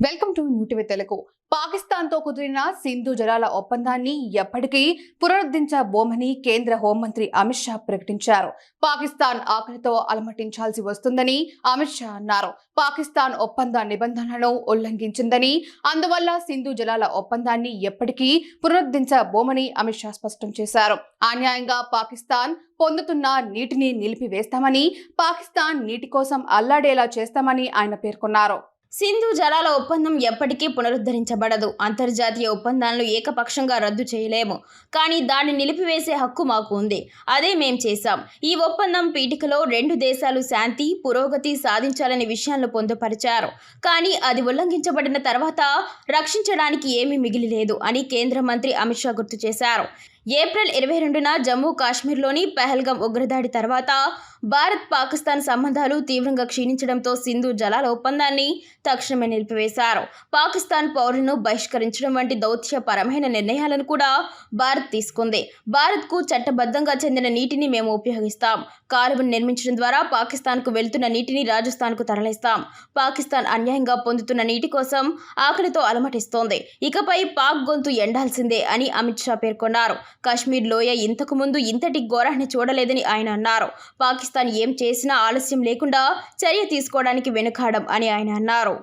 Welcome to New TV Telugu. పాకిస్తాన్తో కుదిరిన సింధు జలాల ఒప్పందాన్ని ఎప్పటికీ పునరుద్ధరించబోమని కేంద్ర హోంమంత్రి అమిత్ షా ప్రకటించారు. పాకిస్తాన్ ఆకలితో అలమటించాల్సి వస్తుందని అమిత్ షా అన్నారు. పాకిస్తాన్ ఒప్పంద నిబంధనలను ఉల్లంఘించిందని, అందువల్ల సింధు జలాల ఒప్పందాన్ని ఎప్పటికీ పునరుద్ధరించబోమని అమిత్ షా స్పష్టం చేశారు. అన్యాయంగా పాకిస్తాన్ పొందుతున్న నీటిని నిలిపివేస్తామని, పాకిస్తాన్ నీటి కోసం అల్లాడేలా చేస్తామని ఆయన పేర్కొన్నారు. సింధు జలాల ఒప్పందం ఎప్పటికీ పునరుద్ధరించబడదు. అంతర్జాతీయ ఒప్పందాలను ఏకపక్షంగా రద్దు చేయలేము. కానీ దాన్ని నిలిపివేసే హక్కు మాకు ఉంది. అదే మేం చేశాం. ఈ ఒప్పందం పీఠికలో 2 దేశాలు శాంతి, పురోగతి సాధించాలనే విషయాలను పొందుపరిచారు. కానీ అది ఉల్లంఘించబడిన తర్వాత రక్షించడానికి ఏమీ మిగిలిలేదు అని కేంద్ర మంత్రి అమిత్ షా గుర్తు చేశారు. ఏప్రిల్ 22న జమ్మూ కాశ్మీర్లోని పహల్గాం ఉగ్రదాడి తర్వాత భారత్ పాకిస్తాన్ సంబంధాలు తీవ్రంగా క్షీణించడంతో సింధు జలాల ఒప్పందాన్ని తక్షణమే నిలిపివేశారు. పాకిస్తాన్ పౌరులను బహిష్కరించడం వంటి దౌత్యపరమైన నిర్ణయాలను కూడా భారత్ తీసుకుంది. భారత్కు చట్టబద్ధంగా చెందిన నీటిని మేము ఉపయోగిస్తాం. కాలువను నిర్మించడం ద్వారా పాకిస్తాన్కు వెళ్తున్న నీటిని రాజస్థాన్కు తరలిస్తాం. పాకిస్తాన్ అన్యాయంగా పొందుతున్న నీటి కోసం ఆకలితో అలమటిస్తోంది. ఇకపై పాక్ గొంతు ఎండాల్సిందే అని అమిత్ షా పేర్కొన్నారు. కాశ్మీర్ లోయ ఇంతకు ముందు ఇంతటి ఘోరాన్ని చూడలేదని ఆయన అన్నారు. పాకిస్తాన్ ఏం చేసినా ఆలస్యం లేకుండా చర్య తీసుకోవడానికి వెనుకాడం అని ఆయన అన్నారు.